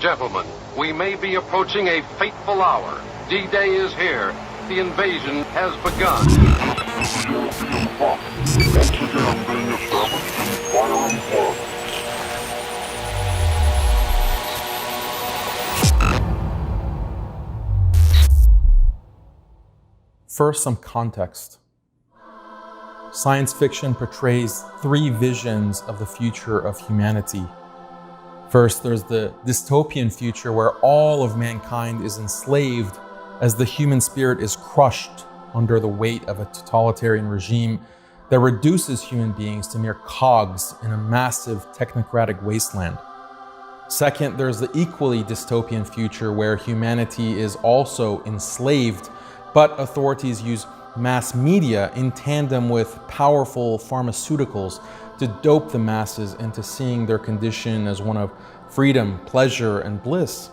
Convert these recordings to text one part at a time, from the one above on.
gentlemen, we may be approaching a fateful hour. D-Day is here. The invasion has begun. First, some context. Science fiction portrays three visions of the future of humanity. First, there's the dystopian future where all of mankind is enslaved as the human spirit is crushed under the weight of a totalitarian regime that reduces human beings to mere cogs in a massive technocratic wasteland. Second, there's the equally dystopian future where humanity is also enslaved, but authorities use mass media in tandem with powerful pharmaceuticals to dope the masses into seeing their condition as one of freedom, pleasure, and bliss.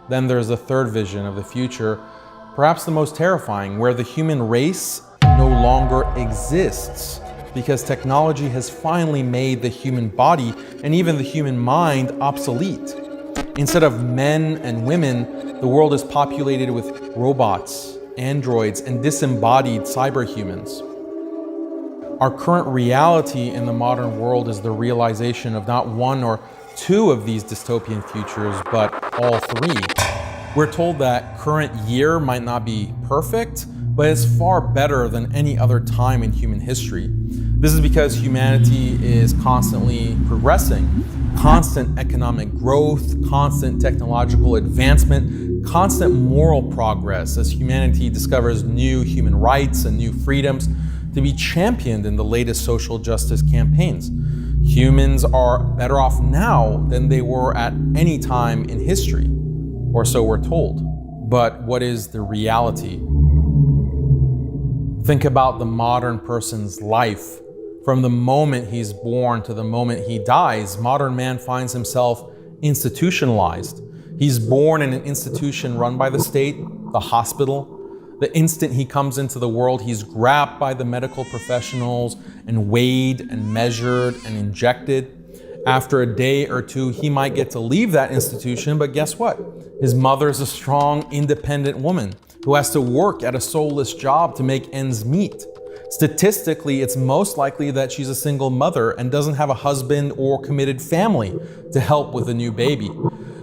Then there's the third vision of the future, perhaps the most terrifying, where the human race no longer exists because technology has finally made the human body and even the human mind obsolete. Instead of men and women, the world is populated with robots, androids, and disembodied cyberhumans. Our current reality in the modern world is the realization of not one or two of these dystopian futures, but all three. We're told that current year might not be perfect, but it's far better than any other time in human history. This is because humanity is constantly progressing. Constant economic growth, constant technological advancement, constant moral progress as humanity discovers new human rights and new freedoms to be championed in the latest social justice campaigns. Humans are better off now than they were at any time in history, or so we're told. But what is the reality? Think about the modern person's life. From the moment he's born to the moment he dies, modern man finds himself institutionalized. He's born in an institution run by the state, the hospital. The instant he comes into the world, he's grabbed by the medical professionals and weighed and measured and injected. After a day or two, he might get to leave that institution, but guess what? His mother's a strong, independent woman who has to work at a soulless job to make ends meet. Statistically, it's most likely that she's a single mother and doesn't have a husband or committed family to help with a new baby.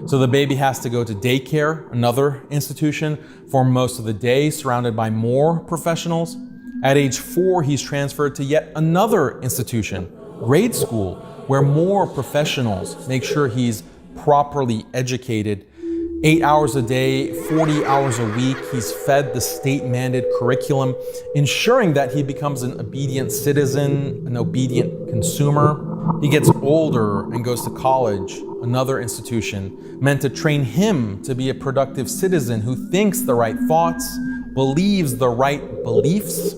So the baby has to go to daycare, another institution, for most of the day, surrounded by more professionals. At age 4, he's transferred to yet another institution, grade school, where more professionals make sure he's properly educated. 8 hours a day, 40 hours a week, he's fed the state-mandated curriculum, ensuring that he becomes an obedient citizen, an obedient consumer. He gets older and goes to college, another institution, meant to train him to be a productive citizen who thinks the right thoughts, believes the right beliefs.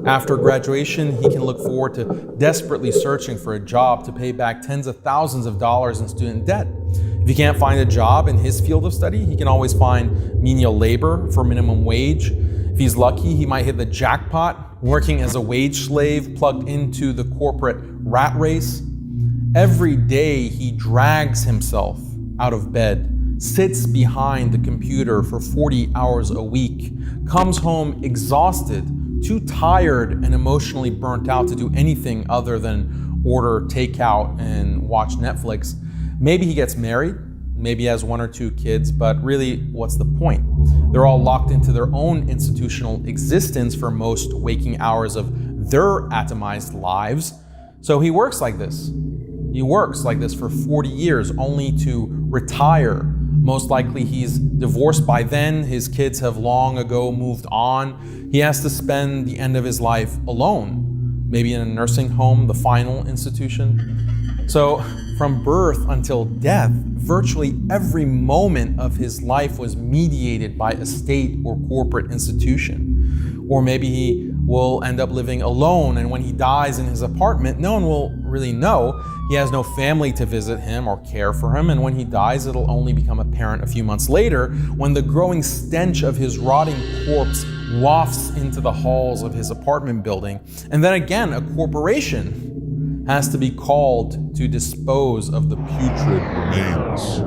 After graduation, he can look forward to desperately searching for a job to pay back tens of thousands of dollars in student debt. If he can't find a job in his field of study, he can always find menial labor for minimum wage. If he's lucky, he might hit the jackpot, working as a wage slave plugged into the corporate rat race. Every day he drags himself out of bed, sits behind the computer for 40 hours a week, comes home exhausted, too tired and emotionally burnt out to do anything other than order takeout and watch Netflix. Maybe he gets married, maybe he has 1 or 2 kids, but really, what's the point? They're all locked into their own institutional existence for most waking hours of their atomized lives. So he works like this. He works like this for 40 years, only to retire. Most likely he's divorced by then, his kids have long ago moved on. He has to spend the end of his life alone, maybe in a nursing home, the final institution. So from birth until death, virtually every moment of his life was mediated by a state or corporate institution. Or maybe he will end up living alone, and when he dies in his apartment, no one will really know. He has no family to visit him or care for him, and when he dies, it'll only become apparent a few months later when the growing stench of his rotting corpse wafts into the halls of his apartment building. And then again, a corporation has to be called to dispose of the putrid remains.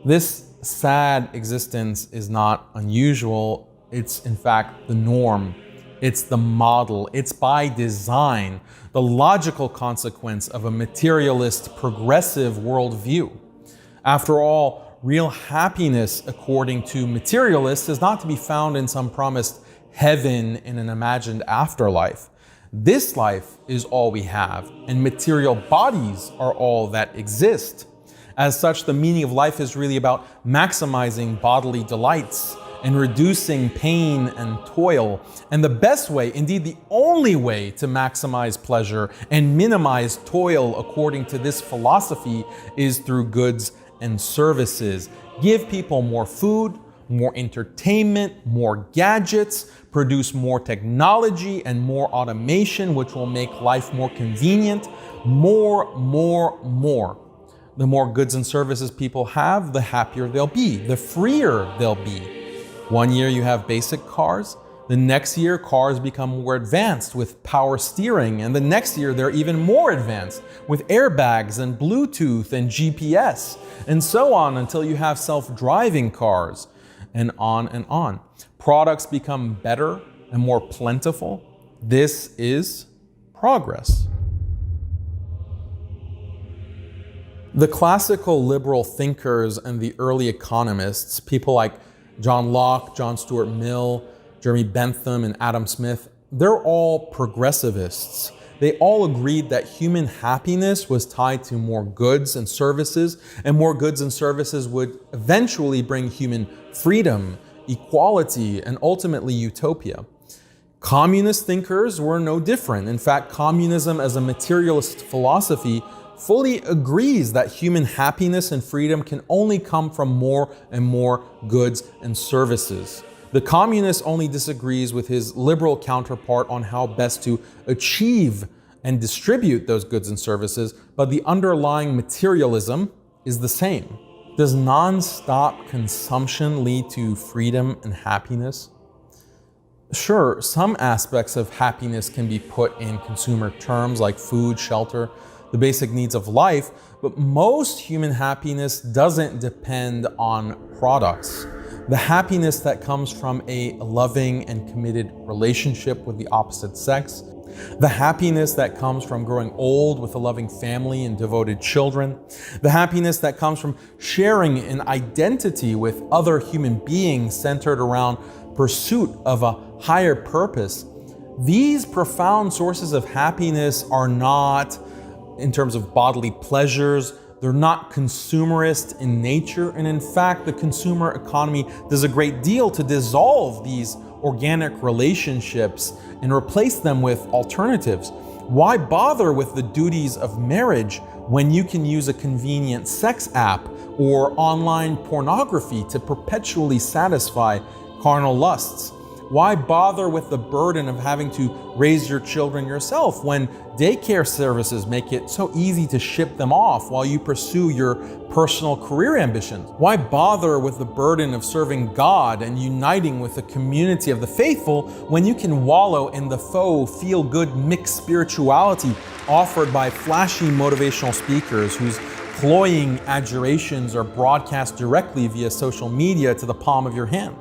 This sad existence is not unusual. It's in fact the norm. It's the model. It's by design, the logical consequence of a materialist, progressive worldview. After all, real happiness, according to materialists, is not to be found in some promised heaven in an imagined afterlife. This life is all we have, and material bodies are all that exist. As such, the meaning of life is really about maximizing bodily delights and reducing pain and toil. And the best way, indeed the only way, to maximize pleasure and minimize toil according to this philosophy is through goods and services. Give people more food, more entertainment, more gadgets, produce more technology and more automation, which will make life more convenient. More. The more goods and services people have, the happier they'll be, the freer they'll be. One year you have basic cars, the next year cars become more advanced with power steering, and the next year they're even more advanced with airbags and Bluetooth and GPS, and so on until you have self-driving cars, and on and on. Products become better and more plentiful. This is progress. The classical liberal thinkers and the early economists, people like John Locke, John Stuart Mill, Jeremy Bentham, and Adam Smith, they're all progressivists. They all agreed that human happiness was tied to more goods and services, and more goods and services would eventually bring human freedom, equality, and ultimately utopia. Communist thinkers were no different. In fact, communism as a materialist philosophy fully agrees that human happiness and freedom can only come from more and more goods and services. The communist only disagrees with his liberal counterpart on how best to achieve and distribute those goods and services, but the underlying materialism is the same. Does non-stop consumption lead to freedom and happiness? Sure, some aspects of happiness can be put in consumer terms like food, shelter, the basic needs of life, but most human happiness doesn't depend on products. The happiness that comes from a loving and committed relationship with the opposite sex, the happiness that comes from growing old with a loving family and devoted children, the happiness that comes from sharing an identity with other human beings centered around pursuit of a higher purpose. These profound sources of happiness are not, in terms of bodily pleasures, they're not consumerist in nature, and in fact, the consumer economy does a great deal to dissolve these organic relationships and replace them with alternatives. Why bother with the duties of marriage when you can use a convenient sex app or online pornography to perpetually satisfy carnal lusts? Why bother with the burden of having to raise your children yourself when daycare services make it so easy to ship them off while you pursue your personal career ambitions? Why bother with the burden of serving God and uniting with the community of the faithful when you can wallow in the faux feel-good mixed spirituality offered by flashy motivational speakers whose cloying adjurations are broadcast directly via social media to the palm of your hand?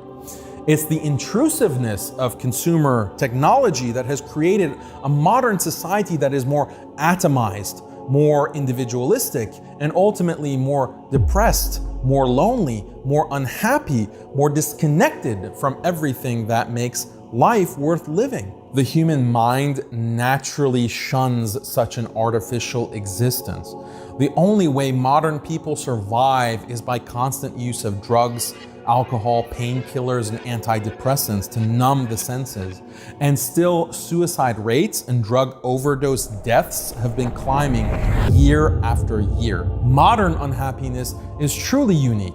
It's the intrusiveness of consumer technology that has created a modern society that is more atomized, more individualistic, and ultimately more depressed, more lonely, more unhappy, more disconnected from everything that makes life worth living. The human mind naturally shuns such an artificial existence. The only way modern people survive is by constant use of drugs, alcohol, painkillers, and antidepressants to numb the senses. And still, suicide rates and drug overdose deaths have been climbing year after year. Modern unhappiness is truly unique.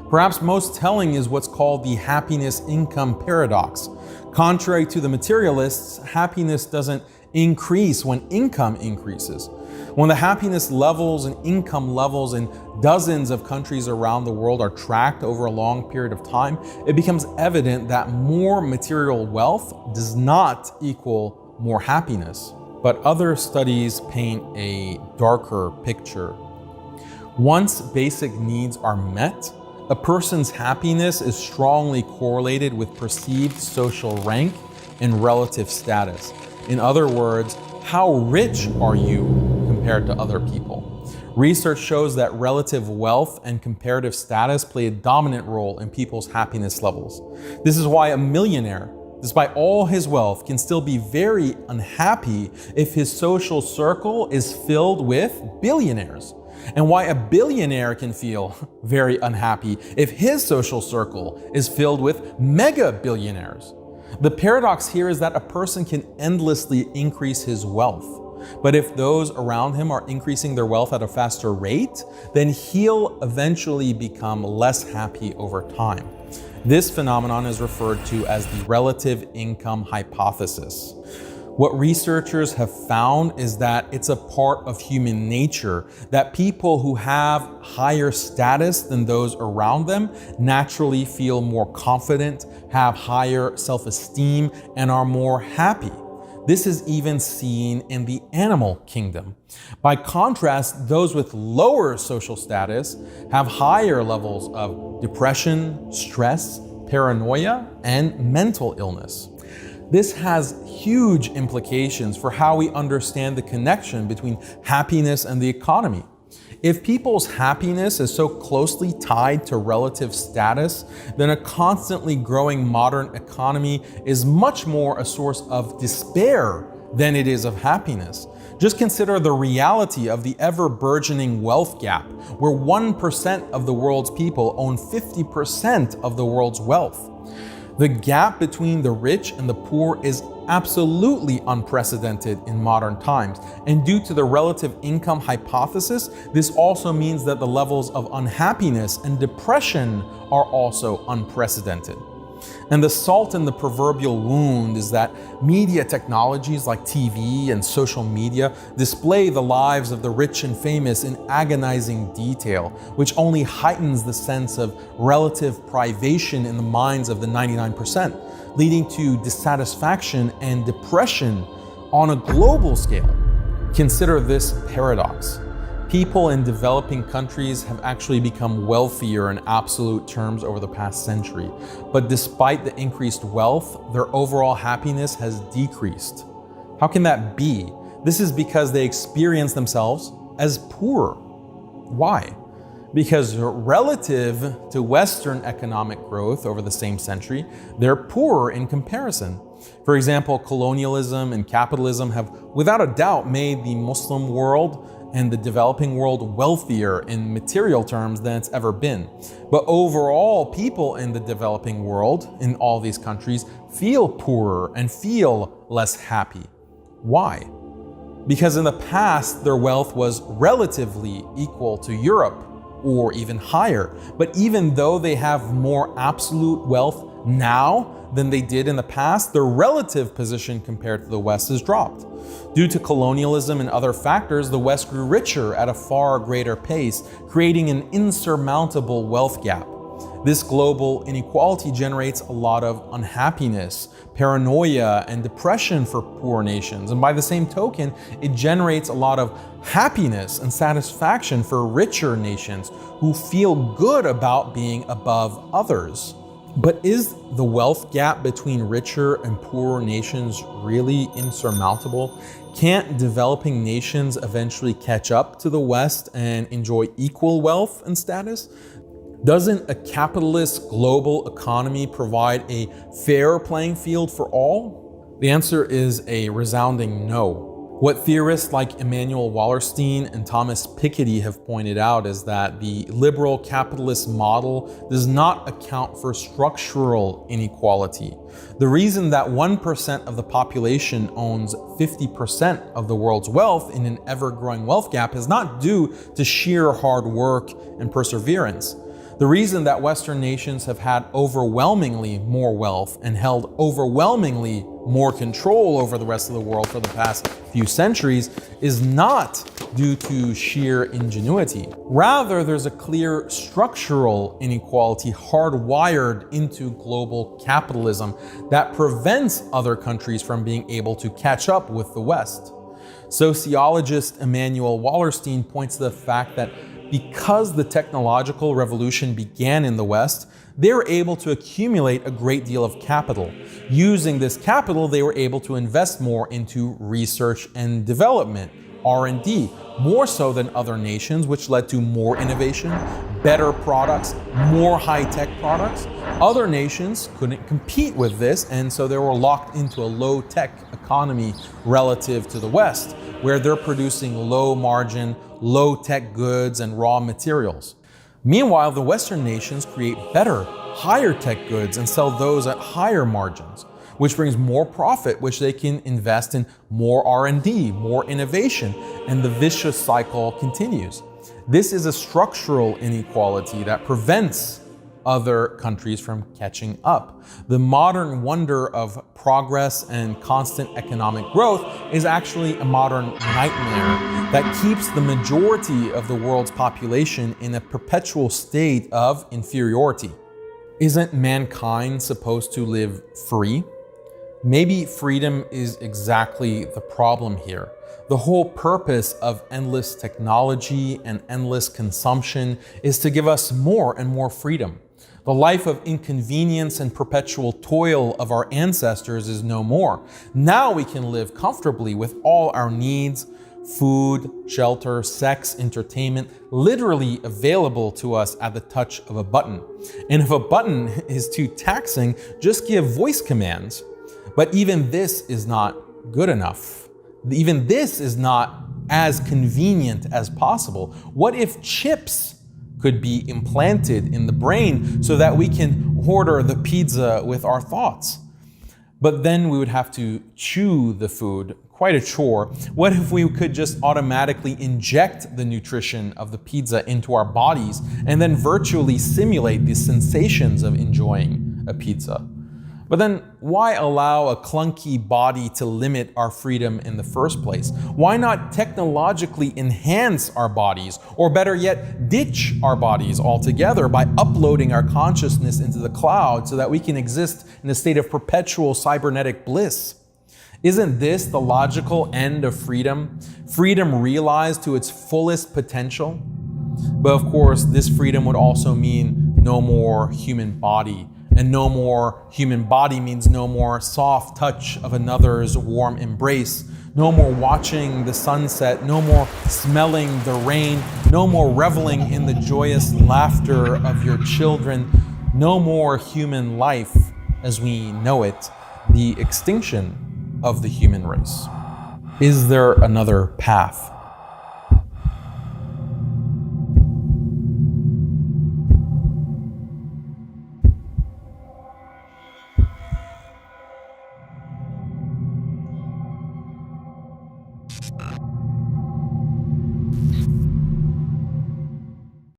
Perhaps most telling is what's called the happiness income paradox. Contrary to the materialists, happiness doesn't increase when income increases. When the happiness levels and income levels in dozens of countries around the world are tracked over a long period of time, it becomes evident that more material wealth does not equal more happiness. But other studies paint a darker picture. Once basic needs are met, A person's happiness is strongly correlated with perceived social rank and relative status. In other words, how rich are you compared to other people? Research shows that relative wealth and comparative status play a dominant role in people's happiness levels. This is why a millionaire, despite all his wealth, can still be very unhappy if his social circle is filled with billionaires. And why a billionaire can feel very unhappy if his social circle is filled with mega billionaires. The paradox here is that a person can endlessly increase his wealth. But if those around him are increasing their wealth at a faster rate, then he'll eventually become less happy over time. This phenomenon is referred to as the relative income hypothesis. What researchers have found is that it's a part of human nature that people who have higher status than those around them naturally feel more confident, have higher self-esteem, and are more happy. This is even seen in the animal kingdom. By contrast, those with lower social status have higher levels of depression, stress, paranoia, and mental illness. This has huge implications for how we understand the connection between happiness and the economy. If people's happiness is so closely tied to relative status, then a constantly growing modern economy is much more a source of despair than it is of happiness. Just consider the reality of the ever-burgeoning wealth gap, where 1% of the world's people own 50% of the world's wealth. The gap between the rich and the poor is absolutely unprecedented in modern times. And due to the relative income hypothesis, this also means that the levels of unhappiness and depression are also unprecedented. And the salt in the proverbial wound is that media technologies like TV and social media display the lives of the rich and famous in agonizing detail, which only heightens the sense of relative privation in the minds of the 99%, leading to dissatisfaction and depression on a global scale. Consider this paradox. People in developing countries have actually become wealthier in absolute terms over the past century. But despite the increased wealth, their overall happiness has decreased. How can that be? This is because they experience themselves as poor. Why? Because relative to Western economic growth over the same century, they're poorer in comparison. For example, colonialism and capitalism have without a doubt made the Muslim world and the developing world wealthier in material terms than it's ever been. But overall, people in the developing world, in all these countries, feel poorer and feel less happy. Why? Because in the past, their wealth was relatively equal to Europe or even higher. But even though they have more absolute wealth now than they did in the past, their relative position compared to the West has dropped. Due to colonialism and other factors, the West grew richer at a far greater pace, creating an insurmountable wealth gap. This global inequality generates a lot of unhappiness, paranoia, and depression for poor nations. And by the same token, it generates a lot of happiness and satisfaction for richer nations who feel good about being above others. But is the wealth gap between richer and poorer nations really insurmountable? Can't developing nations eventually catch up to the West and enjoy equal wealth and status? Doesn't a capitalist global economy provide a fair playing field for all? The answer is a resounding no. What theorists like Immanuel Wallerstein and Thomas Piketty have pointed out is that the liberal capitalist model does not account for structural inequality. The reason that 1% of the population owns 50% of the world's wealth in an ever-growing wealth gap is not due to sheer hard work and perseverance. The reason that Western nations have had overwhelmingly more wealth and held overwhelmingly more control over the rest of the world for the past few centuries is not due to sheer ingenuity. Rather, there's a clear structural inequality hardwired into global capitalism that prevents other countries from being able to catch up with the West. Sociologist Immanuel Wallerstein points to the fact that because the technological revolution began in the West, they were able to accumulate a great deal of capital. Using this capital, they were able to invest more into research and development, R&D, more so than other nations, which led to more innovation, better products, more high-tech products. Other nations couldn't compete with this, and so they were locked into a low-tech economy relative to the West, where they're producing low-margin, low-tech goods and raw materials. Meanwhile, the Western nations create better, higher-tech goods and sell those at higher margins, which brings more profit, which they can invest in more R&D, more innovation, and the vicious cycle continues. This is a structural inequality that prevents other countries from catching up. The modern wonder of progress and constant economic growth is actually a modern nightmare that keeps the majority of the world's population in a perpetual state of inferiority. Isn't mankind supposed to live free? Maybe freedom is exactly the problem here. The whole purpose of endless technology and endless consumption is to give us more and more freedom. The life of inconvenience and perpetual toil of our ancestors is no more. Now we can live comfortably with all our needs, food, shelter, sex, entertainment, literally available to us at the touch of a button. And if a button is too taxing, just give voice commands. But even this is not good enough. Even this is not as convenient as possible. What if chips could be implanted in the brain so that we can order the pizza with our thoughts? But then we would have to chew the food, quite a chore. What if we could just automatically inject the nutrition of the pizza into our bodies and then virtually simulate the sensations of enjoying a pizza? But then why allow a clunky body to limit our freedom in the first place? Why not technologically enhance our bodies, or better yet, ditch our bodies altogether by uploading our consciousness into the cloud so that we can exist in a state of perpetual cybernetic bliss? Isn't this the logical end of freedom? Freedom realized to its fullest potential? But of course, this freedom would also mean no more human body. And no more human body means no more soft touch of another's warm embrace, no more watching the sunset, no more smelling the rain, no more reveling in the joyous laughter of your children, no more human life as we know it, the extinction of the human race. Is there another path?